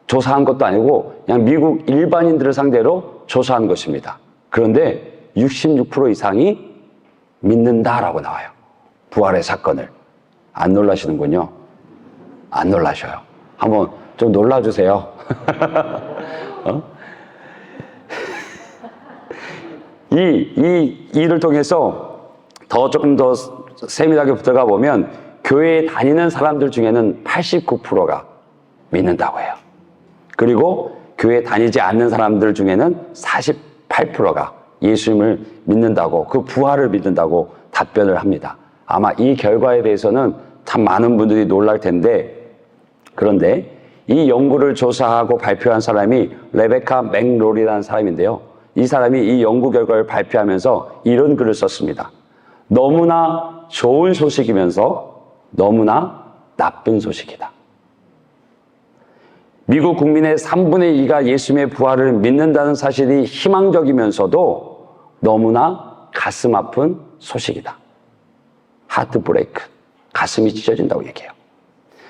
Speaker 1: 조사한 것도 아니고 그냥 미국 일반인들을 상대로 조사한 것입니다. 그런데 66% 이상이 믿는다라고 나와요. 부활의 사건을. 안 놀라시는군요. 안 놀라셔요. 한번 좀 놀라주세요. 이 일을 통해서 조금 더 세밀하게 들어가 보면 교회에 다니는 사람들 중에는 89%가 믿는다고 해요. 그리고 교회에 다니지 않는 사람들 중에는 48%가 예수님을 믿는다고, 그 부활을 믿는다고 답변을 합니다. 아마 이 결과에 대해서는 참 많은 분들이 놀랄 텐데, 그런데 이 연구를 조사하고 발표한 사람이 레베카 맥롤이라는 사람인데요. 이 사람이 이 연구 결과를 발표하면서 이런 글을 썼습니다. 너무나 좋은 소식이면서 너무나 나쁜 소식이다. 미국 국민의 3분의 2가 예수님의 부활을 믿는다는 사실이 희망적이면서도 너무나 가슴 아픈 소식이다. 하트 브레이크, 가슴이 찢어진다고 얘기해요.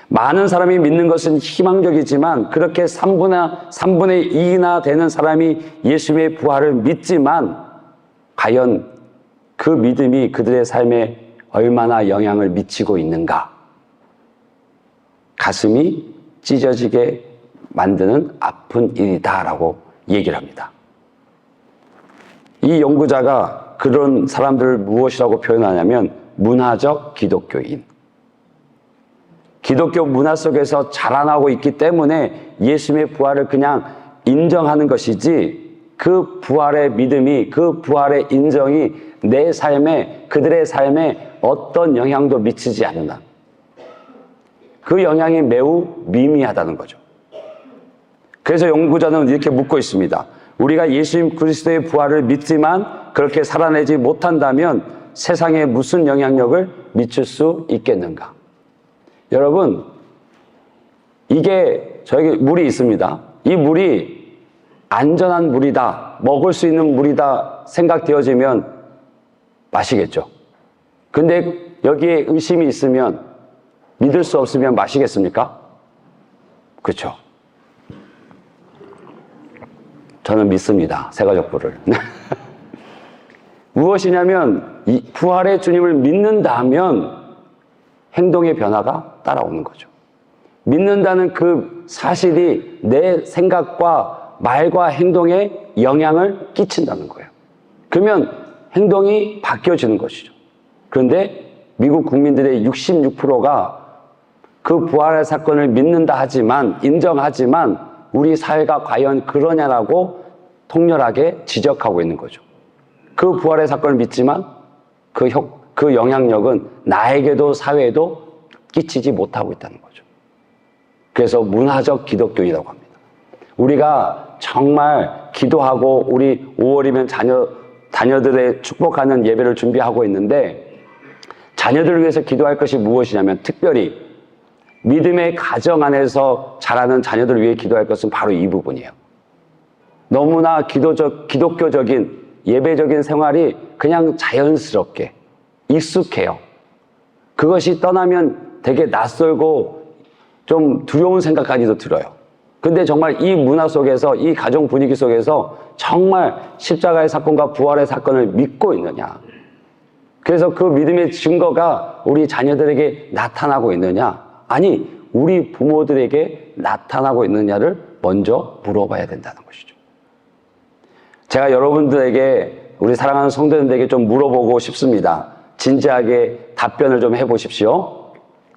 Speaker 1: 많은 사람이 믿는 것은 희망적이지만 그렇게 3분의 2나 되는 사람이 예수님의 부활을 믿지만 과연 그 믿음이 그들의 삶에 얼마나 영향을 미치고 있는가? 가슴이 찢어지게 만드는 아픈 일이다라고 얘기를 합니다. 이 연구자가 그런 사람들을 무엇이라고 표현하냐면 문화적 기독교인. 기독교 문화 속에서 자라나고 있기 때문에 예수님의 부활을 그냥 인정하는 것이지 그 부활의 믿음이, 그 부활의 인정이 내 삶에, 그들의 삶에 어떤 영향도 미치지 않는다. 그 영향이 매우 미미하다는 거죠. 그래서 연구자는 이렇게 묻고 있습니다. 우리가 예수님 그리스도의 부활을 믿지만 그렇게 살아내지 못한다면 세상에 무슨 영향력을 미칠 수 있겠는가? 여러분, 이게 저에게 물이 있습니다. 이 물이 안전한 물이다, 먹을 수 있는 물이다 생각되어지면 마시겠죠. 근데 여기에 의심이 있으면, 믿을 수 없으면 마시겠습니까? 그렇죠. 저는 믿습니다. 새가족부를. 무엇이냐면 이 부활의 주님을 믿는다면 행동의 변화가 따라오는 거죠. 믿는다는 그 사실이 내 생각과 말과 행동에 영향을 끼친다는 거예요. 그러면 행동이 바뀌어지는 것이죠. 그런데 미국 국민들의 66%가 그 부활의 사건을 믿는다 하지만, 인정하지만 우리 사회가 과연 그러냐라고 통렬하게 지적하고 있는 거죠. 그 부활의 사건을 믿지만 그 영향력은 나에게도 사회에도 끼치지 못하고 있다는 거죠. 그래서 문화적 기독교이라고 합니다. 우리가 정말 기도하고 우리 5월이면 자녀들의 축복하는 예배를 준비하고 있는데, 자녀들을 위해서 기도할 것이 무엇이냐면 특별히 믿음의 가정 안에서 자라는 자녀들을 위해 기도할 것은 바로 이 부분이에요. 너무나 기독교적인 예배적인 생활이 그냥 자연스럽게 익숙해요. 그것이 떠나면 되게 낯설고 좀 두려운 생각까지도 들어요. 근데 정말 이 문화 속에서, 이 가정 분위기 속에서 정말 십자가의 사건과 부활의 사건을 믿고 있느냐? 그래서 그 믿음의 증거가 우리 자녀들에게 나타나고 있느냐? 아니, 우리 부모들에게 나타나고 있느냐를 먼저 물어봐야 된다는 것이죠. 제가 여러분들에게, 우리 사랑하는 성도님들에게 좀 물어보고 싶습니다. 진지하게 답변을 좀 해보십시오.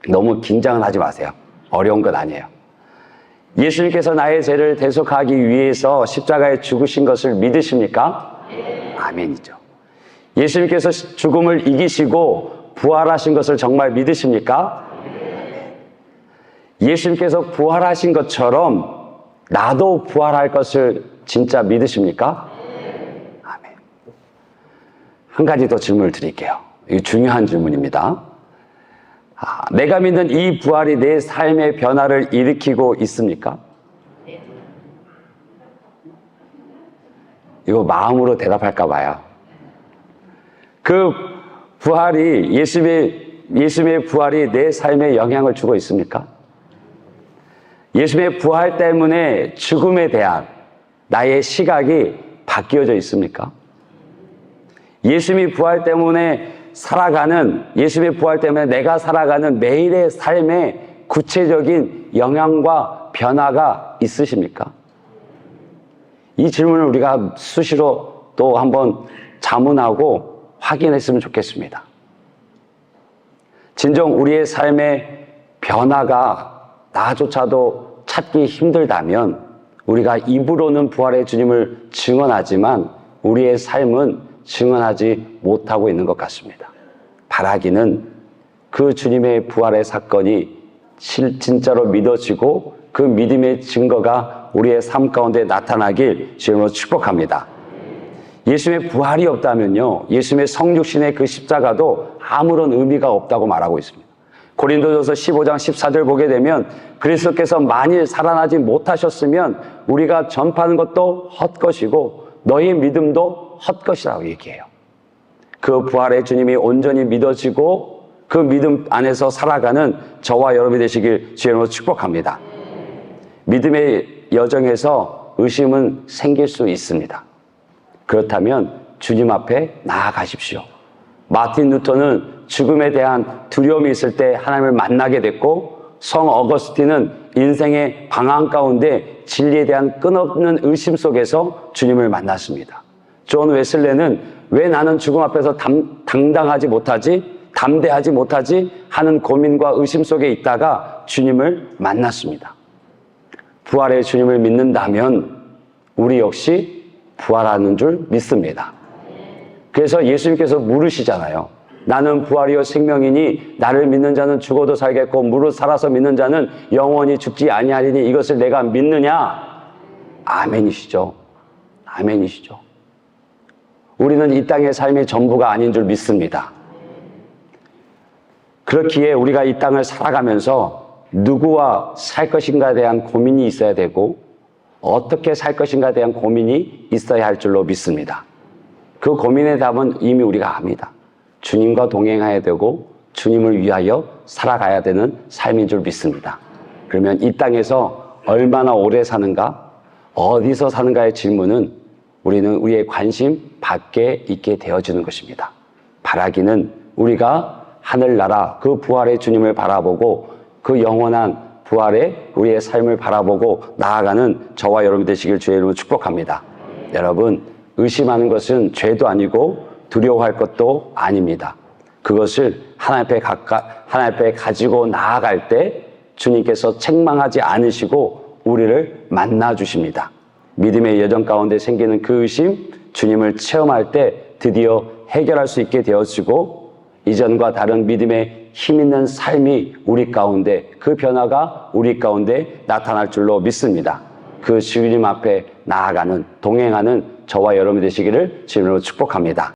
Speaker 1: 너무 긴장은 하지 마세요. 어려운 건 아니에요. 예수님께서 나의 죄를 대속하기 위해서 십자가에 죽으신 것을 믿으십니까? 아멘이죠. 예수님께서 죽음을 이기시고 부활하신 것을 정말 믿으십니까? 예수님께서 부활하신 것처럼 나도 부활할 것을 진짜 믿으십니까? 아멘. 한 가지 더 질문을 드릴게요. 이거 중요한 질문입니다. 내가 믿는 이 부활이 내 삶의 변화를 일으키고 있습니까? 이거 마음으로 대답할까 봐요. 그 부활이, 예수님의 부활이 내 삶에 영향을 주고 있습니까? 예수님의 부활 때문에 죽음에 대한 나의 시각이 바뀌어져 있습니까? 예수님의 부활 때문에 예수님의 부활 때문에 내가 살아가는 매일의 삶에 구체적인 영향과 변화가 있으십니까? 이 질문을 우리가 수시로 또 한번 자문하고 확인했으면 좋겠습니다. 진정 우리의 삶의 변화가 나조차도 찾기 힘들다면 우리가 입으로는 부활의 주님을 증언하지만 우리의 삶은 증언하지 못하고 있는 것 같습니다. 바라기는 그 주님의 부활의 사건이 진짜로 믿어지고 그 믿음의 증거가 우리의 삶 가운데 나타나길 주님으로 축복합니다. 예수님의 부활이 없다면요, 예수님의 성육신의 그 십자가도 아무런 의미가 없다고 말하고 있습니다. 고린도전서 15장 14절 보게 되면 그리스도께서 만일 살아나지 못하셨으면 우리가 전파하는 것도 헛것이고 너희 믿음도 헛것이라고 얘기해요. 그 부활의 주님이 온전히 믿어지고 그 믿음 안에서 살아가는 저와 여러분이 되시길 주님으로 축복합니다. 믿음의 여정에서 의심은 생길 수 있습니다. 그렇다면 주님 앞에 나아가십시오. 마틴 루터는 죽음에 대한 두려움이 있을 때 하나님을 만나게 됐고, 성 어거스틴은 인생의 방황 가운데 진리에 대한 끊없는 의심 속에서 주님을 만났습니다. 존 웨슬레는 왜 나는 죽음 앞에서 당당하지 못하지, 담대하지 못하지 하는 고민과 의심 속에 있다가 주님을 만났습니다. 부활의 주님을 믿는다면 우리 역시 부활하는 줄 믿습니다. 그래서 예수님께서 물으시잖아요. 나는 부활이요 생명이니 나를 믿는 자는 죽어도 살겠고 무릇 살아서 믿는 자는 영원히 죽지 아니하리니 이것을 내가 믿느냐? 아멘이시죠. 아멘이시죠. 우리는 이 땅의 삶이 전부가 아닌 줄 믿습니다. 그렇기에 우리가 이 땅을 살아가면서 누구와 살 것인가에 대한 고민이 있어야 되고 어떻게 살 것인가에 대한 고민이 있어야 할 줄로 믿습니다. 그 고민의 답은 이미 우리가 압니다. 주님과 동행해야 되고 주님을 위하여 살아가야 되는 삶인 줄 믿습니다. 그러면 이 땅에서 얼마나 오래 사는가, 어디서 사는가의 질문은 우리는 우리의 관심 밖에 있게 되어지는 것입니다. 바라기는 우리가 하늘나라 그 부활의 주님을 바라보고 그 영원한 부활의 우리의 삶을 바라보고 나아가는 저와 여러분 되시길 주의 이름으로 축복합니다. 여러분, 의심하는 것은 죄도 아니고 두려워할 것도 아닙니다. 그것을 하나님 앞에 가지고 나아갈 때 주님께서 책망하지 않으시고 우리를 만나 주십니다. 믿음의 여정 가운데 생기는 그 의심, 주님을 체험할 때 드디어 해결할 수 있게 되어지고 이전과 다른 믿음의 힘 있는 삶이 우리 가운데, 그 변화가 우리 가운데 나타날 줄로 믿습니다. 그 주님 앞에 나아가는, 동행하는 저와 여러분 되시기를 주님으로 축복합니다.